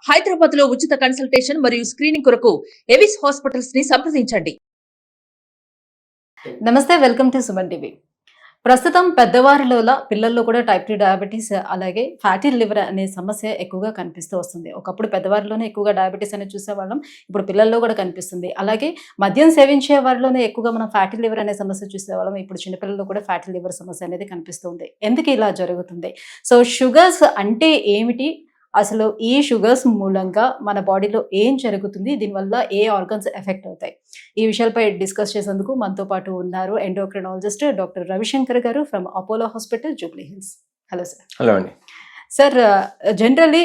హైదరాబాద్ లో ఉచిత కన్సల్టేషన్ మరియు స్క్రీనింగ్ కొరకు ఎవిస్ హాస్పిటల్స్ ని సంప్రదించండి. నమస్తే, వెల్కమ్ టు సుమన్ టీవీ. ప్రస్తుతం పెద్దవారిలో పిల్లల్లో కూడా టైప్ 2 డయాబెటీస్ అలాగే ఫ్యాటీ లివర్ అనే సమస్య ఎక్కువగా కనిపిస్తూ వస్తుంది. ఒకప్పుడు పెద్దవారిలోనే ఎక్కువగా డయాబెటీస్ అనేది చూసేవాళ్ళం, ఇప్పుడు పిల్లల్లో కూడా కనిపిస్తుంది. అలాగే మద్యం సేవించే వారిలోనే ఎక్కువగా మనం ఫ్యాటీ లివర్ అనే సమస్య చూసేవాళ్ళం, ఇప్పుడు చిన్నపిల్లల్లో కూడా ఫ్యాటీ లివర్ సమస్య అనేది కనిపిస్తుంది. ఎందుకు ఇలా జరుగుతుంది? సో షుగర్స్ అంటే ఏమిటి, అసలు ఈ షుగర్స్ మూలంగా మన బాడీలో ఏం జరుగుతుంది, దీనివల్ల ఏ ఆర్గన్స్ ఎఫెక్ట్ అవుతాయి, ఈ విషయాలపై డిస్కస్ చేసేందుకు మనతో పాటు ఉన్నారు ఎండోక్రినాలజిస్ట్ డాక్టర్ రవిశంకర్ గారు from Apollo hospital, Jubilee hills. Hello sir. Hello అండి. సార్, జనరలీ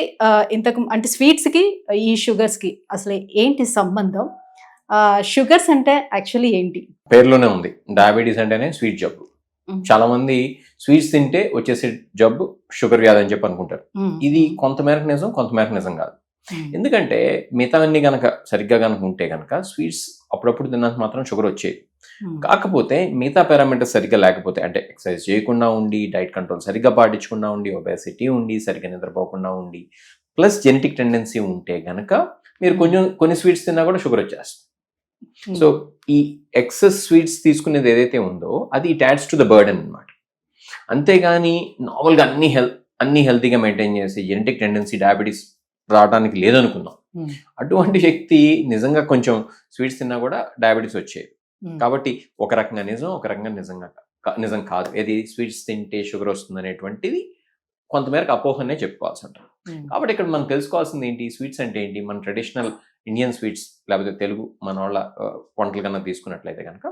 ఇంతకు అంటే స్వీట్స్కి ఈ షుగర్స్కి అసలు ఏంటి సంబంధం? షుగర్స్ అంటే యాక్చువల్లీ ఏంటి? పేర్లోనే ఉంది, డయాబెటీస్ అంటేనే స్వీట్ జబ్బు. చాలా మంది స్వీట్స్ తింటే వచ్చేసే జబ్బు షుగర్ వ్యాధి అని చెప్పి అనుకుంటారు. ఇది కొంతమేరకు నిజం, కొంతమేరకు నిజం కాదు. ఎందుకంటే మిగతా అన్ని గనక సరిగ్గా గనక ఉంటే గనక స్వీట్స్ అప్పుడప్పుడు తిన్నంత మాత్రం షుగర్ వచ్చేది. కాకపోతే మిగతా పారామీటర్స్ సరిగ్గా లేకపోతే, అంటే ఎక్సర్సైజ్ చేయకుండా ఉండి, డైట్ కంట్రోల్ సరిగ్గా పాటించకుండా ఉండి, ఒబేసిటీ ఉండి, సరిగ్గా నిద్రపోకుండా ఉండి, ప్లస్ జెనెటిక్ టెండెన్సీ ఉంటే గనక మీరు కొన్ని స్వీట్స్ తిన్నా కూడా షుగర్ వచ్చేస్తుంది. సో ఈ ఎక్సెస్ స్వీట్స్ తీసుకునేది ఏదైతే ఉందో అది it adds to the burden అనమాట. అంతేగాని నార్మల్గా అన్ని హెల్తీగా మెయింటైన్ చేసి జెనెటిక్ టెండెన్సీ డయాబెటీస్ రావడానికి లేదనుకుందాం, అటువంటి వ్యక్తి నిజంగా కొంచెం స్వీట్స్ తిన్నా కూడా డయాబెటీస్ వచ్చేది. కాబట్టి ఒక రకంగా నిజం, ఒక రకంగా నిజం కాదు. ఏది స్వీట్స్ తింటే షుగర్ వస్తుంది అనేటువంటిది కొంతమేరకు అపోహనే చెప్పుకోవాల్సి ఉంటుంది. కాబట్టి ఇక్కడ మనం తెలుసుకోవాల్సింది ఏంటి, స్వీట్స్ అంటే ఏంటి. మన ట్రెడిషనల్ ఇండియన్ స్వీట్స్ లేకపోతే తెలుగు మన వాళ్ళ వంటలు కన్నా తీసుకున్నట్లయితే కనుక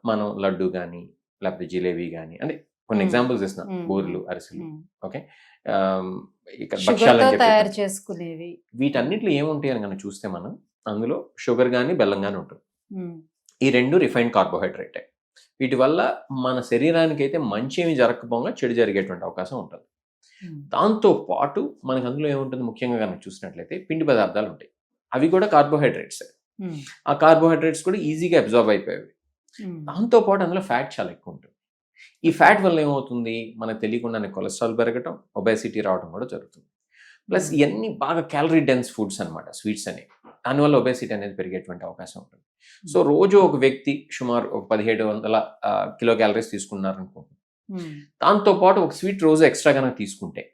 మనం లడ్డు కానీ లేకపోతే జిలేబీ కానీ, అంటే కొన్ని ఎగ్జాంపుల్స్ ఇస్తున్నాం, బూరెలు, అరిసెలు, ఓకే, ఇక్కడ భక్ష్యాలు తయారు చేసుకునేవి, వీటన్నిటిలో ఏముంటాయి అని కనుక చూస్తే మనం అందులో షుగర్ కానీ బెల్లం కానీ ఉంటుంది. ఈ రెండు రిఫైన్డ్ కార్బోహైడ్రేట్. వీటి వల్ల మన శరీరానికి అయితే మంచి ఏమి జరగకపోగా చెడు జరిగేటువంటి అవకాశం ఉంటుంది. దాంతో పాటు మనకు అందులో ఏముంటుంది, ముఖ్యంగా కనుక చూసినట్లయితే పిండి పదార్థాలు ఉంటాయి, అవి కూడా కార్బోహైడ్రేట్స్. ఆ కార్బోహైడ్రేట్స్ కూడా ఈజీగా అబ్జార్బ్ అయిపోయేవి. దాంతో పాటు అందులో ఫ్యాట్ చాలా ఎక్కువ ఉంటుంది. ఈ ఫ్యాట్ వల్ల ఏమవుతుంది, మనకు తెలియకుండానే కొలెస్ట్రాల్ పెరగటం, ఒబేసిటీ రావడం కూడా జరుగుతుంది. ప్లస్ ఇవన్నీ బాగా క్యాలరీ డెన్స్ ఫుడ్స్ అనమాట స్వీట్స్ అనేవి. దానివల్ల ఒబేసిటీ అనేది పెరిగేటువంటి అవకాశం ఉంటుంది. సో రోజు ఒక వ్యక్తి సుమారు ఒక 1700 కిలో క్యాలరీస్ తీసుకున్నారనుకుంటున్నాం. దాంతో పాటు ఒక స్వీట్ రోజు ఎక్స్ట్రా కనుక తీసుకుంటే,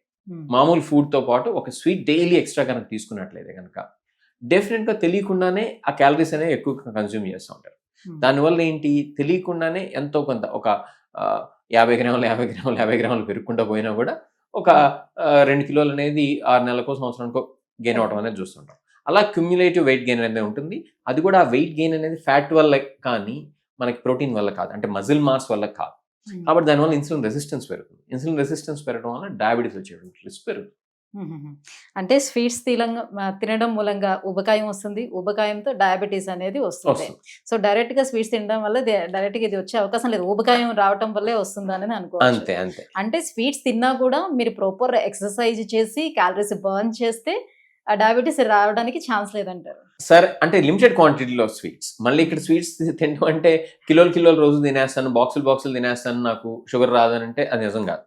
మామూలు ఫుడ్తో పాటు ఒక స్వీట్ డైలీ ఎక్స్ట్రా కనుక తీసుకున్నట్లయితే కనుక డెఫినెట్గా తెలియకుండానే ఆ క్యాలరీస్ అనేవి ఎక్కువ కన్జ్యూమ్ చేస్తూ ఉంటారు. దానివల్ల ఏంటి, తెలియకుండానే ఎంతో కొంత ఒక 50 గ్రాములు పెరుగుకుంటూ పోయినా కూడా ఒక 2 కిలోలు అనేది 6 నెలలకో సంవత్సరానికో గెయిన్ అవడం అనేది చూస్తుంటాం. అలా క్యుమ్యులేటివ్ వెయిట్ గెయిన్ అనేది ఉంటుంది. అది కూడా ఆ వెయిట్ గెయిన్ అనేది ఫ్యాట్ వల్ల కానీ మనకి ప్రోటీన్ వల్ల కాదు, అంటే మజిల్ మాస్ వల్ల కాదు. కాబట్టి దానివల్ల ఇన్సులిన్ రెసిస్టెన్స్ పెరుగుతుంది. ఇన్సులిన్ రెసిస్టెన్స్ పెరగడం వల్ల డయాబెటీస్ వచ్చేటువంటి రిస్క్ పెరుగుతుంది. అంటే స్వీట్స్ తినడం మూలంగా ఉబకాయం వస్తుంది, ఉబకాయంతో డయాబెటీస్ అనేది వస్తుంది. సో డైరెక్ట్ గా స్వీట్స్ తినడం వల్ల డైరెక్ట్ గా ఇది వచ్చే అవకాశం లేదు, ఉబకాయం రావడం వల్లే వస్తుంది అని అనుకోవచ్చు. అంటే స్వీట్స్ తిన్నా కూడా మీరు ప్రాపర్ ఎక్సర్సైజ్ చేసి క్యాలరీస్ బర్న్ చేస్తే డయాబెటీస్ రావడానికి ఛాన్స్ లేదంటారు. సరే, అంటే లిమిటెడ్ క్వాంటిటీలో స్వీట్స్. మళ్ళీ ఇక్కడ స్వీట్స్ తినడం అంటే కిలోలు రోజు తినేస్తాను, బాక్సులు తినేస్తాను, నాకు షుగర్ రాదని అంటే అది నిజం కాదు.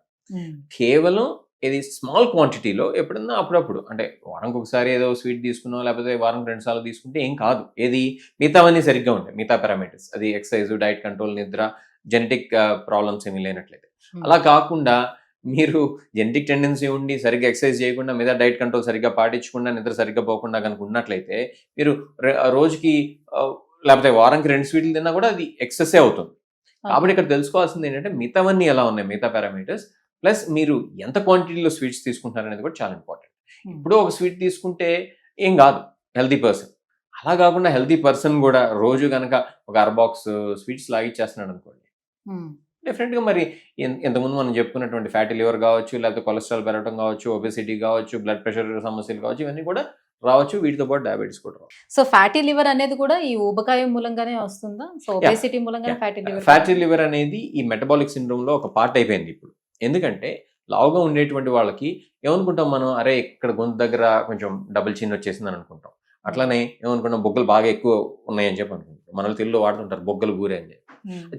కేవలం ఇది స్మాల్ క్వాంటిటీలో ఎప్పుడన్నా అప్పుడప్పుడు, అంటే వారంకి ఒకసారి ఏదో స్వీట్ తీసుకున్నాం, లేకపోతే వారం 2 సార్లు తీసుకుంటే ఏం కాదు. ఏది మిగతావన్నీ సరిగ్గా ఉంటాయి, మిగతా పారామీటర్స్, అది ఎక్సర్సైజ్, డైట్ కంట్రోల్, నిద్ర, జెనెటిక్ ప్రాబ్లమ్స్ ఏమీ లేనట్లయితే. అలా కాకుండా మీరు జెనెటిక్ టెండెన్సీ ఉండి సరిగ్గా ఎక్సర్సైజ్ చేయకుండా, మీద డైట్ కంట్రోల్ సరిగ్గా పాటించకుండా, నిద్ర సరిగ్గా పోకుండా కనుక ఉన్నట్లయితే మీరు రోజుకి లేకపోతే వారానికి 2 స్వీట్లు తిన్నా కూడా అది ఎక్సెస్ అవుతుంది. కాబట్టి ఇక్కడ తెలుసుకోవాల్సింది ఏంటంటే మిగతావన్నీ ఎలా ఉన్నాయి, మిగతా పారామీటర్స్, ప్లస్ మీరు ఎంత క్వాంటిటీలో స్వీట్స్ తీసుకుంటారు అనేది కూడా చాలా ఇంపార్టెంట్. ఇప్పుడు ఒక స్వీట్ తీసుకుంటే ఏం కాదు హెల్తీ పర్సన్, అలా కాకుండా హెల్తీ పర్సన్ కూడా రోజు కనుక ఒక 1/2 బాక్స్ స్వీట్స్ లాగిచ్చేస్తున్నాడు అనుకోండి, డెఫినెట్గా మరి ఇంతకుముందు మనం చెప్పుకున్నటువంటి ఫ్యాటీ లివర్ కావచ్చు, లేకపోతే కొలెస్ట్రాల్ పెరగడం కావచ్చు, ఒబేసిటీ కావచ్చు, బ్లడ్ ప్రెషర్ సమస్యలు కావచ్చు, ఇవన్నీ కూడా రావచ్చు. వీటితో పాటు డయాబెటీస్ కూడా రావచ్చు. సో ఫ్యాటీ లివర్ అనేది కూడా ఈ ఊబకాయం మూలంగానే వస్తుందా? సో ఒబేసిటీ మూలంగానే ఫ్యాటీ లివర్ అనేది ఈ మెటబాలిక్ సిండ్రోమ్ లో ఒక పార్ట్ అయిపోయింది ఇప్పుడు. ఎందుకంటే లావుగా ఉండేటువంటి వాళ్ళకి ఏమనుకుంటాం మనం, అరే ఇక్కడ గొంతు దగ్గర కొంచెం డబుల్ చిన్ వచ్చేసిందని అనుకుంటాం. అట్లానే ఏమనుకుంటాం, బొగ్గలు బాగా ఎక్కువ ఉన్నాయని చెప్పి అనుకుంటాం. మన తెలుగులో వాడుతుంటారు బొగ్గలు గూరే అని చెప్పి.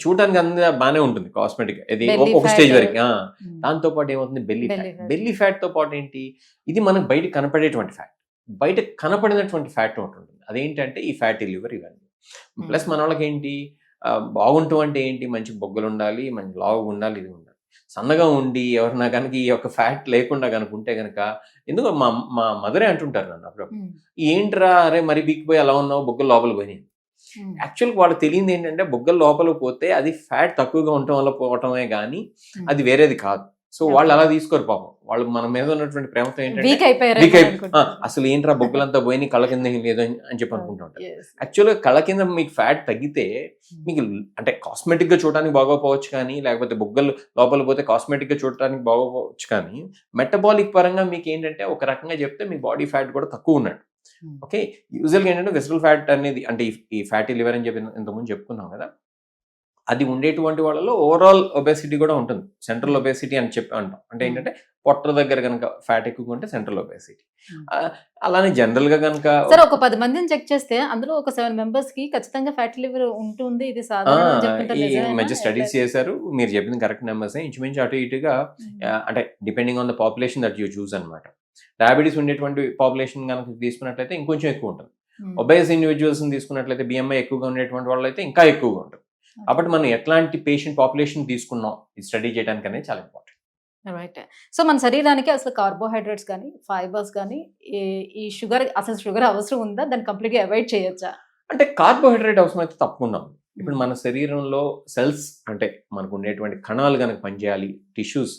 చూడడానికి అంతా బాగానే ఉంటుంది కాస్మెటిక్, ఇది ఒక స్టేజ్ వరకు. దాంతో పాటు ఏమవుతుంది, బెల్లీ ఫ్యాట్ తో పాటు ఏంటి, ఇది మనకు బయట కనపడేటువంటి ఫ్యాట్. బయట కనపడినటువంటి ఫ్యాట్ ఒకటి ఉంటుంది. అదేంటంటే ఈ ఫ్యాటీ లివర్ ఇవన్నీ. ప్లస్ మన వాళ్ళకి ఏంటి బాగుంటాం అంటే ఏంటి, మంచి బొగ్గలు ఉండాలి, మంచి లావుగా ఉండాలి, ఇది ఉండాలి. సన్నగా ఉండి ఎవరన్నా కనుక ఈ యొక్క ఫ్యాట్ లేకుండా కనుక ఉంటే కనుక, ఎందుకో మా మా మదరే అంటుంటారు నన్ను అప్పుడప్పుడు, ఏంట్రా అరే మరి బీక్కిపోయి అలా ఉన్నావు, బొగ్గలు లోపల పోయినాయి. యాక్చువల్గా వాళ్ళకి తెలియదు ఏంటంటే బొగ్గలు లోపల పోతే అది ఫ్యాట్ తక్కువగా ఉండటం వల్ల పోవటమే కానీ అది వేరేది కాదు. సో వాళ్ళు అలా తీసుకోరు పాపం. వాళ్ళు మన మీద ఉన్నటువంటి ప్రేమతో ఏంటంటే అసలు ఏంట్రా బొగ్గలంతా పోయి కళ్ళ కింద లేదు అని చెప్పి అనుకుంటూ ఉంటారు. యాక్చువల్గా కళ్ళ కింద మీకు ఫ్యాట్ తగ్గితే మీకు అంటే కాస్మెటిక్ గా చూడడానికి బాగోపోవచ్చు, కానీ లేకపోతే బొగ్గలు లోపల పోతే కాస్మెటిక్ గా చూడడానికి బాగోపోవచ్చు, కానీ మెటబాలిక్ పరంగా మీకు ఏంటంటే ఒక రకంగా చెప్తే మీ బాడీ ఫ్యాట్ కూడా తక్కువ ఉన్నట్టు. ఓకే, యూజువల్గా ఏంటంటే వెజిటబుల్ ఫ్యాట్ అనేది అంటే ఈ ఫ్యాటీ లివర్ అని చెప్పి ఇంతకుముందు చెప్పుకున్నాం కదా, అది ఉండేటువంటి వాళ్ళలో ఓవరాల్ ఒబేసిటీ కూడా ఉంటుంది. సెంట్రల్ ఒబేసిటీ అని చెప్పి అంటాం. అంటే ఏంటంటే పొట్ట దగ్గర కనుక ఫ్యాట్ ఎక్కువగా ఉంటే సెంట్రల్ ఒబేసిటీ. అలానే జనరల్ గా కనుక ఒక 10 మందిని చెక్ చేస్తే అందులో ఒక 7 మెంబర్స్ కి ఖచ్చితంగా ఫ్యాటీ లివర్ ఉంటుంది. ఇది ఈ మధ్య స్టడీస్ చేశారు. మీరు చెప్పింది కరెక్ట్ నెంబర్స్. ఇంచుమించు అటు ఇటుగా అంటే depending on the population that you choose అనమాట. డయాబెటీస్ ఉండేటువంటి పాపులేషన్ కనుక తీసుకున్నట్లయితే ఇంకొంచెం ఎక్కువ ఉంటుంది. ఒబేస్ ఇండివిజువల్స్ తీసుకున్నట్లయితే బిఎంఐ ఎక్కువగా ఉండేటువంటి వాళ్ళు అయితే ఇంకా ఎక్కువగా ఉంటుంది. కాబట్టి మనం ఎట్లాంటి పేషెంట్ పాపులేషన్ తీసుకున్నాం ఈ స్టడీ చేయడానికి అనేది చాలా ఇంపార్టెంట్. రైట్. సో మన శరీరానికి అసలు కార్బోహైడ్రేట్స్ కానీ ఫైబర్స్ కానీ ఈ షుగర్ అవసరం ఉందా? దాన్ని కంప్లీట్గా అవాయిడ్ చేయొచ్చా? అంటే కార్బోహైడ్రేట్ అవసరం అయితే తప్పకుండా ఉంది. ఇప్పుడు మన శరీరంలో సెల్స్ అంటే మనకు ఉండేటువంటి కణాలు కనుక పనిచేయాలి, టిష్యూస్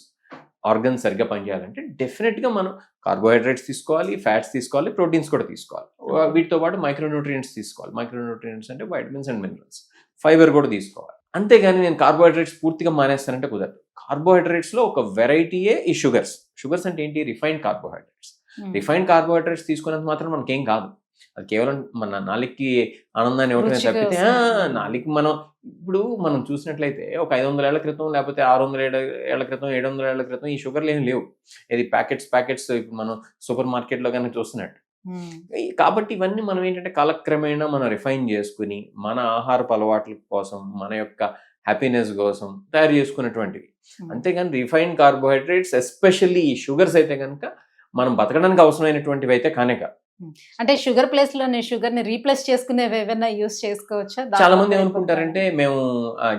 ఆర్గన్స్ సరిగ్గా పనిచేయాలంటే డెఫినెట్గా మనం కార్బోహైడ్రేట్స్ తీసుకోవాలి, ఫ్యాట్స్ తీసుకోవాలి, ప్రోటీన్స్ కూడా తీసుకోవాలి. వీటితో పాటు మైక్రోన్యూట్రియంట్స్ తీసుకోవాలి. మైక్రోన్యూట్రియంట్స్ అంటే వైటమిన్స్ అండ్ మినరల్స్, ఫైబర్ కూడా తీసుకోవాలి. అంతేగాని నేను కార్బోహైడ్రేట్స్ పూర్తిగా మానేస్తానంటే కుదరదు. కార్బోహైడ్రేట్స్లో ఒక వెరైటీయే ఈ షుగర్స్. షుగర్స్ అంటే ఏంటి? Refined carbohydrates. రిఫైన్డ్ కార్బోహైడ్రేట్స్ తీసుకున్నంత మాత్రం మనకేం కాదు. అది కేవలం మన నాలుగుకి ఆనందాన్ని ఇవ్వటమే తప్పితే నాలుగుకి ఇప్పుడు మనం చూసినట్లయితే ఒక 500 ఏళ్ల క్రితం లేకపోతే 600 ఏళ్ల క్రితం 700 ఏళ్ల క్రితం ఈ షుగర్లు ఏమి లేవు. ఇది ప్యాకెట్స్ ఇప్పుడు మనం సూపర్ మార్కెట్లో కానీ చూస్తున్నట్టు. కాబట్టి ఇవన్నీ మనం ఏంటంటే కాలక్రమేణా మనం రిఫైన్ చేసుకుని మన ఆహారపు అలవాట్ల కోసం, మన యొక్క హ్యాపీనెస్ కోసం తయారు చేసుకున్నటువంటివి. అంతేగాని రిఫైన్డ్ కార్బోహైడ్రేట్స్ ఎస్పెషల్లీ ఈ షుగర్స్ అయితే కనుక మనం బతకడానికి అవసరమైనటువంటివి అయితే కానే కాదు. అంటే షుగర్ ప్లేస్ లో షుగర్ ని రీప్లేస్ చేసుకునేవి ఏమైనా యూస్ చేసుకోవచ్చా? చాలా మంది ఏమనుకుంటారంటే మేము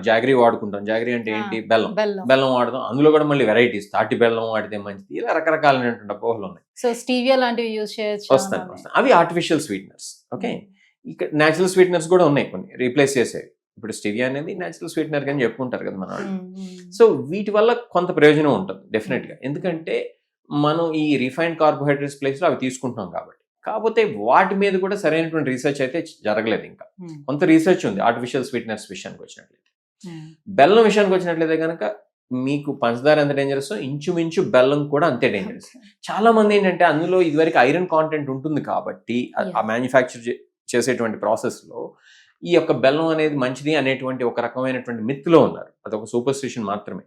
జాగరీ వాడుకుంటాం. జాగరీ అంటే ఏంటి? బెల్లం వాడదాం. అందులో కూడా మళ్ళీ వెరైటీస్, తాటి బెల్లం వాడితే మంచిది, ఇలా రకరకాలైనటువంటి అపోహలు ఉన్నాయి. సో స్టీవియా లాంటివి యూస్ చేయొచ్చు. వస్తాను. అవి ఆర్టిఫిషియల్ స్వీట్నర్స్. ఓకే, ఇక్కడ న్యాచురల్ స్వీట్నర్స్ కూడా ఉన్నాయి కొన్ని రీప్లేస్ చేసేవి. ఇప్పుడు స్టివియా అనేది న్యాచురల్ స్వీట్నర్ అని చెప్పుకుంటారు కదా మన వాళ్ళు. సో వీటి వల్ల కొంత ప్రయోజనం ఉంటుంది డెఫినెట్ గా. ఎందుకంటే మనం ఈ రిఫైన్డ్ కార్బోహైడ్రేట్స్ ప్లేస్ లో అవి తీసుకుంటున్నాం కాబట్టి. కాకపోతే వాటి మీద కూడా సరైనటువంటి రీసెర్చ్ అయితే జరగలేదు. ఇంకా కొంత రీసెర్చ్ ఉంది ఆర్టిఫిషియల్ స్వీట్నర్స్ విషయానికి వచ్చినట్లయితే. బెల్లం విషయానికి వచ్చినట్లయితే కనుక మీకు పంచదార ఎంత డేంజరస్, ఇంచుమించు బెల్లం కూడా అంతే డేంజరస్. చాలా మంది ఏంటంటే అందులో ఇదివరకు ఐరన్ కాంటెంట్ ఉంటుంది కాబట్టి ఆ మ్యానుఫ్యాక్చర్ చేసేటువంటి ప్రాసెస్ లో ఈ యొక్క బెల్లం అనేది మంచిది అనేటువంటి ఒక రకమైనటువంటి మిత్లో ఉన్నారు. అదొక సూపర్ స్టిషన్ మాత్రమే.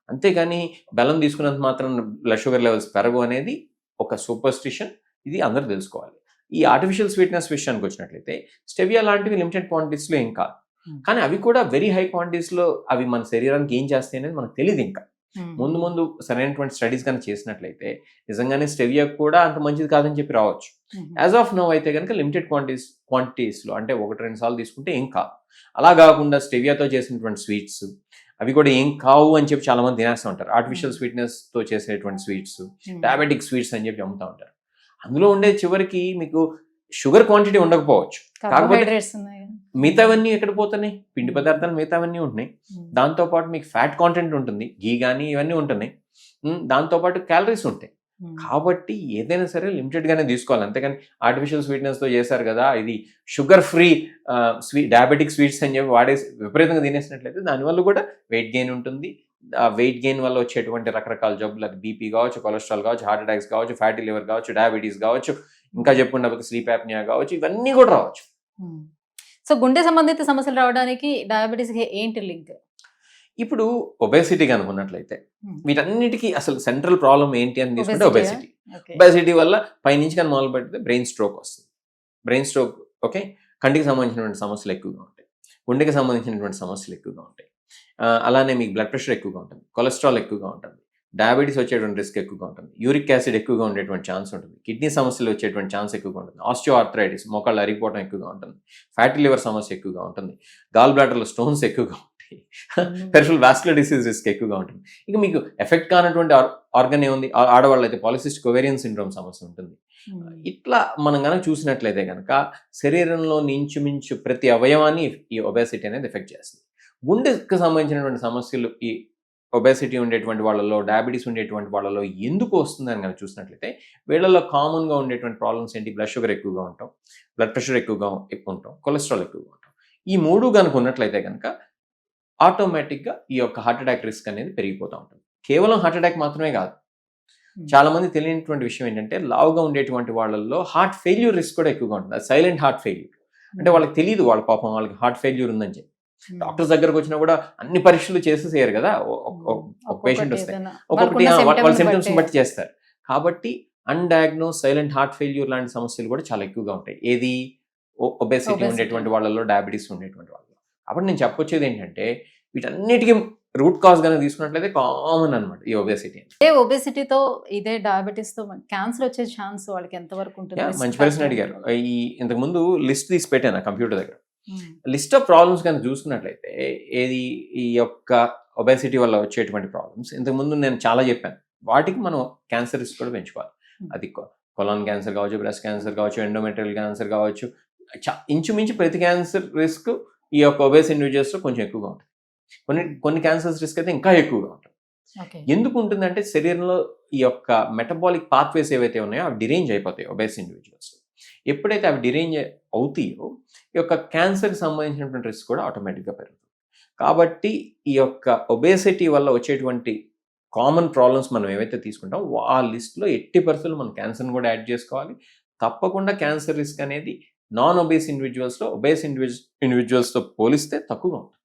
అంతేగాని బెల్లం తీసుకున్నంత మాత్రం బ్లడ్ షుగర్ లెవెల్స్ పెరగు అనేది ఒక సూపర్ స్టిషన్. ఇది అందరూ తెలుసుకోవాలి. ఈ ఆర్టిఫిషియల్ స్వీట్నెస్ విషయానికి వచ్చినట్లయితే స్టెవియా లాంటివి లిమిటెడ్ క్వాంటిటీస్లో ఏం కాదు, కానీ అవి కూడా వెరీ హై క్వాంటిటీస్లో అవి మన శరీరానికి ఏం చేస్తాయి అనేది మనకు తెలియదు. ఇంకా ముందు సరైనటువంటి స్టడీస్ కనుక చేసినట్లయితే నిజంగానే స్టెవియా కూడా అంత మంచిది కాదని చెప్పి రావచ్చు. యాజ్ ఆఫ్ నౌ అయితే కనుక లిమిటెడ్ క్వాంటిటీస్లో అంటే 1-2 సార్లు తీసుకుంటే ఏం కాదు. అలా కాకుండా స్టెవియాతో చేసినటువంటి స్వీట్స్ అవి కూడా ఏం కావు అని చెప్పి చాలా మంది తినేస్తూ ఉంటారు. ఆర్టిఫిషియల్ స్వీట్నెస్తో చేసేటువంటి స్వీట్స్, డయాబెటిక్ స్వీట్స్ అని చెప్పి అమ్ముతూ ఉంటారు. అందులో ఉండే చివరికి మీకు షుగర్ క్వాంటిటీ ఉండకపోవచ్చు, కాకపోతే మిగతావన్నీ ఎక్కడ పోతున్నాయి? పిండి పదార్థాలు మిగతావన్నీ ఉంటున్నాయి. దాంతోపాటు మీకు ఫ్యాట్ కాంటెంట్ ఉంటుంది, గీ కానీ ఇవన్నీ ఉంటున్నాయి. దాంతోపాటు క్యాలరీస్ ఉంటాయి. కాబట్టి ఏదైనా సరే లిమిటెడ్ గానే తీసుకోవాలి. అంతేకాని ఆర్టిఫిషియల్ స్వీట్నెస్ తో చేశారు కదా, ఇది షుగర్ ఫ్రీ డయాబెటిక్ స్వీట్స్ అని చెప్పి వాడేసి విపరీతంగా తినేసినట్లయితే దానివల్ల కూడా వెయిట్ గెయిన్ ఉంటుంది. ఆ వెయిట్ గెయిన్ వల్ల వచ్చేటువంటి రకరకాల జబ్బులు, అది బీపీ కావచ్చు, కొలెస్ట్రాల్ కావచ్చు, హార్ట్ అటాక్స్ కావచ్చు, ఫ్యాటీ లివర్ కావచ్చు, డయాబెటీస్ కావచ్చు, ఇంకా చెప్పుకుంటే స్లీప్ యాప్నియా కావచ్చు, ఇవన్నీ కూడా రావచ్చు. సో గుండె సంబంధిత సమస్యలు రావడానికి డయాబెటీస్ ఏంటి లింక్? ఇప్పుడు ఒబేసిటీ కనుకున్నట్లయితే వీటన్నిటికీ అసలు సెంట్రల్ ప్రాబ్లం ఏంటి అని తీసుకుంటే ఒబేసిటీ. ఒబేసిటీ వల్ల పైనుంచి కానీ మొదలు పెడితే బ్రెయిన్ స్ట్రోక్ వస్తుంది. బ్రెయిన్ స్ట్రోక్ ఓకే, కంటికి సంబంధించినటువంటి సమస్యలు ఎక్కువగా ఉంటాయి, గుండెకి సంబంధించినటువంటి సమస్యలు ఎక్కువగా ఉంటాయి. అలానే మీకు బ్లడ్ ప్రెషర్ ఎక్కువగా ఉంటుంది, కొలెస్ట్రాల్ ఎక్కువగా ఉంటుంది, డయాబెటీస్ వచ్చేటువంటి రిస్క్ ఎక్కువగా ఉంటుంది, యూరిక్ యాసిడ్ ఎక్కువగా ఉండేటువంటి ఛాన్స్ ఉంటుంది, కిడ్నీ సమస్యలు వచ్చేటువంటి ఛాన్స్ ఎక్కువగా ఉంటుంది, ఆస్టియోఆర్థరైటిస్ మోకాళ్ళు అరిగిపోవడం ఎక్కువగా ఉంటుంది, ఫ్యాటీ లివర్ సమస్య ఎక్కువగా ఉంటుంది, గాల్ బ్లాడర్లో స్టోన్స్ ఎక్కువగా ఉంటాయి, పెరిఫరల్ వాస్కులర్ డిసీజ్ రిస్క్ ఎక్కువగా ఉంటుంది. ఇక మీకు ఎఫెక్ట్ కానటువంటి ఆర్గన్ ఏముంది, ఆడవాళ్ళు అయితే పాలిసిస్టిక్ ఓవేరియన్ సిండ్రోమ్ సమస్య ఉంటుంది. ఇట్లా మనం కనుక చూసినట్లయితే కనుక శరీరంలో ఇంచుమించు ప్రతి అవయవాన్ని ఈ ఒబేసిటీ అనేది ఎఫెక్ట్ చేస్తుంది. గుండెకి సంబంధించినటువంటి సమస్యలు ఈ ఒబేసిటీ ఉండేటువంటి వాళ్ళలో, డయాబెటీస్ ఉండేటువంటి వాళ్ళలో ఎందుకు వస్తుందని కనుక చూసినట్లయితే వీళ్ళలో కామన్గా ఉండేటువంటి ప్రాబ్లమ్స్ ఏంటి, బ్లడ్ షుగర్ ఎక్కువగా ఉంటాం, బ్లడ్ ప్రెషర్ ఎక్కువ ఉంటాం, కొలెస్ట్రాల్ ఎక్కువగా ఉంటాం. ఈ మూడు కనుక ఉన్నట్లయితే కనుక ఆటోమేటిక్గా ఈ యొక్క హార్ట్ అటాక్ రిస్క్ అనేది పెరిగిపోతూ ఉంటుంది. కేవలం హార్ట్ అటాక్ మాత్రమే కాదు, చాలా మంది తెలియనటువంటి విషయం ఏంటంటే లావుగా ఉండేటువంటి వాళ్ళల్లో హార్ట్ ఫెయిల్యూర్ రిస్క్ కూడా ఎక్కువగా ఉంటుంది. అది సైలెంట్ హార్ట్ ఫెయిల్యూర్ అంటే వాళ్ళకి తెలియదు, వాళ్ళ పాపం వాళ్ళకి హార్ట్ ఫెయిల్యూర్ ఉందని చెప్పి డాక్టర్స్ దగ్గరకు వచ్చినా కూడా అన్ని పరీక్షలు చేసేసేయారు కదా, ఒక పేషెంట్ వస్తే ఒక్కొక్కటి వాళ్ళ సిమ్టమ్స్ బట్టి చేస్తారు. కాబట్టి అన్డయాగ్నోస్ సైలెంట్ హార్ట్ ఫెయిల్యూర్ లాంటి సమస్యలు కూడా చాలా ఎక్కువగా ఉంటాయి. ఏది ఒబేసిటీ ఉండేటువంటి వాళ్ళలో, డయాబెటీస్ ఉండేటువంటి వాళ్ళలో. కాబట్టి నేను చెప్పొచ్చేది ఏంటంటే వీటన్నిటికీ రూట్ కాజ్ కనుక తీసుకున్నట్లయితే కామన్ అనమాట ఈ ఒబేసిటీ. ఒబేసిటీతో ఇదే డయాబెటీస్ తో క్యాన్సర్ వచ్చే ఛాన్స్ వాళ్ళకి ఎంత వరకు ఉంటుంది? మంచి ప్రశ్న అడిగారు. ఈ ఇంతకు ముందు లిస్ట్ తీసి పెట్టాను కంప్యూటర్ దగ్గర. లిస్ట్ ఆఫ్ ప్రాబ్లమ్స్ కనుక చూసుకున్నట్లయితే ఏది ఈ యొక్క ఒబేసిటీ వల్ల వచ్చేటువంటి ప్రాబ్లమ్స్ ఇంతకుముందు నేను చాలా చెప్పాను. వాటికి మనం క్యాన్సర్ రిస్క్ కూడా పెంచుకోవాలి. అది కొలాన్ క్యాన్సర్ కావచ్చు, బ్రెస్ట్ క్యాన్సర్ కావచ్చు, ఎండోమెట్రియల్ క్యాన్సర్ కావచ్చు, ఇంచుమించు ప్రతి క్యాన్సర్ రిస్క్ ఈ యొక్క ఒబేస్ ఇండివిజువల్స్లో కొంచెం ఎక్కువగా ఉంటుంది. కొన్ని క్యాన్సర్స్ రిస్క్ అయితే ఇంకా ఎక్కువగా ఉంటుంది. ఎందుకు ఉంటుందంటే శరీరంలో ఈ యొక్క మెటబాలిక్ పాత్వేస్ ఏవైతే ఉన్నాయో అవి డిరేంజ్ అయిపోతాయి ఒబేస్ ఇండివిజువల్స్లో. ఎప్పుడైతే అవి డిరేంజ్ అవుతాయో ఈ యొక్క క్యాన్సర్కి సంబంధించినటువంటి రిస్క్ కూడా ఆటోమేటిక్గా పెరుగుతుంది. కాబట్టి ఈ యొక్క ఒబేసిటీ వల్ల వచ్చేటువంటి కామన్ ప్రాబ్లమ్స్ మనం ఏవైతే తీసుకుంటాం ఆ లిస్ట్లో 80% మనం క్యాన్సర్ని కూడా యాడ్ చేసుకోవాలి. తప్పకుండా క్యాన్సర్ రిస్క్ అనేది నాన్ ఒబేస్ ఇండివిజువల్స్లో ఒబేస్ ఇండివిజువల్స్తో పోలిస్తే తక్కువగా ఉంటుంది.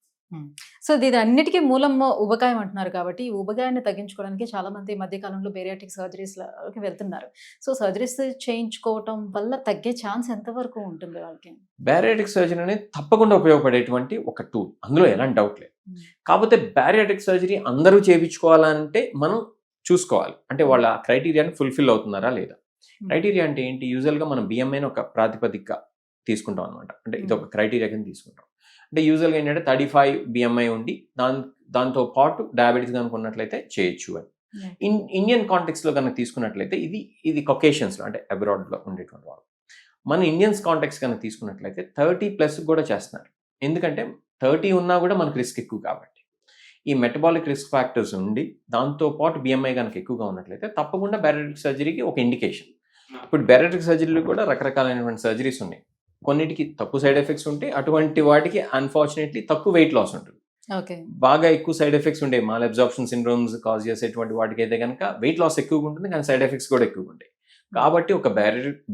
సో ఇది అన్నిటికీ మూలం ఉబకాయం అంటున్నారు కాబట్టి ఈ ఉబకాయాన్ని తగ్గించుకోవడానికి చాలా మంది ఈ మధ్య కాలంలో బేరియాటిక్ సర్జరీస్కి వెళ్తున్నారు. సో సర్జరీస్ చేయించుకోవటం వల్ల తగ్గే ఛాన్స్ ఎంతవరకు ఉంటుంది వాళ్ళకి? బ్యారియాటిక్ సర్జరీ అనేది తప్పకుండా ఉపయోగపడేటువంటి ఒక టూల్, అందులో ఎలాంటి డౌట్ లేదు. కాకపోతే బ్యారియాటిక్ సర్జరీ అందరూ చేయించుకోవాలంటే మనం చూసుకోవాలి, అంటే వాళ్ళ క్రైటీరియాని ఫుల్ఫిల్ అవుతున్నారా లేదా. క్రైటీరియా అంటే ఏంటి, యూజువల్గా మనం బిఎంఐని ఒక ప్రాతిపదిక తీసుకుంటాం అనమాట. అంటే ఇది ఒక క్రైటీరియా కింద తీసుకుంటాం. అంటే యూజువల్గా ఏంటంటే 35 బిఎంఐ ఉండి దాంతో పాటు డయాబెటీస్ కనుక ఉన్నట్లయితే చేయొచ్చు అని. ఇండియన్ కాంటెక్స్లో కనుక తీసుకున్నట్లయితే ఇది కకేషియన్స్లో అంటే అబ్రాడ్లో ఉండేటువంటి వాళ్ళు. మన ఇండియన్స్ కాంటెక్స్ కనుక తీసుకున్నట్లయితే 30+ కూడా చేస్తున్నారు. ఎందుకంటే 30 ఉన్నా కూడా మనకు రిస్క్ ఎక్కువ కాబట్టి. ఈ మెటబాలిక్ రిస్క్ ఫ్యాక్టర్స్ ఉండి దాంతోపాటు బిఎంఐ కనుక ఎక్కువగా ఉన్నట్లయితే తప్పకుండా బ్యారియాట్రిక్ సర్జరీకి ఒక ఇండికేషన్. ఇప్పుడు బ్యారియాట్రిక్ సర్జరీలో కూడా రకరకాలైనటువంటి సర్జరీస్ ఉన్నాయి. కొన్నిటికి తక్కువ సైడ్ ఎఫెక్ట్స్ ఉంటాయి, అటువంటి వాటికి అన్ఫార్చునేట్లీ తక్కువ వెయిట్ లాస్ ఉంటుంది. బాగా ఎక్కువ సైడ్ ఎఫెక్ట్స్ ఉంటాయి, మాల్ అబ్జార్ప్షన్ సిండ్రోమ్స్ కాజ్ చేసేటువంటి వాటికి అయితే కనుక వెయిట్ లాస్ ఎక్కువగా ఉంటుంది, కానీ సైడ్ ఎఫెక్ట్స్ కూడా ఎక్కువగా ఉంటాయి. కాబట్టి ఒక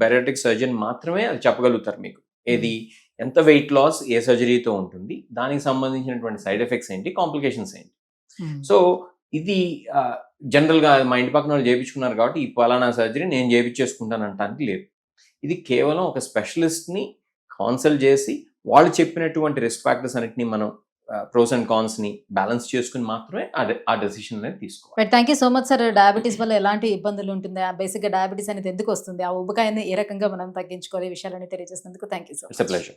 బ్యారియాట్రిక్ సర్జన్ మాత్రమే అది చెప్పగలుగుతారు మీకు ఏది ఎంత వెయిట్ లాస్ ఏ సర్జరీతో ఉంటుంది, దానికి సంబంధించినటువంటి సైడ్ ఎఫెక్ట్స్ ఏంటి, కాంప్లికేషన్స్ ఏంటి. సో ఇది జనరల్గా మా ఇంటి పక్కన వాళ్ళు చేయించుకున్నారు కాబట్టి ఈ పలానా సర్జరీ నేను చేయించేసుకుంటాను అంటానికి లేదు. ఇది కేవలం ఒక స్పెషలిస్ట్ని కన్సల్ట్ చేసి వాళ్ళు చెప్పినటువంటి రిస్క్ ఫ్యాక్టర్స్ అన్నిటిని మనం ప్రోస్ అండ్ కాన్స్ని బ్యాలెన్స్ చేసుకుని మాత్రమే ఆ డెసిషన్ అనేది తీసుకోవాలి. Thank you so much sir. Diabetes వల్ల ఎలాంటి ఇబ్బందులు ఉంటుంది, బేసిక్గా డయాబెటీస్ అనేది ఎందుకు వస్తుంది, ఆ ఉబకాయాన్ని ఏ రకంగా మనం తగ్గించుకోవాలి, విషయాలని తెలియజేసినందుకు thank you so much. It's a pleasure.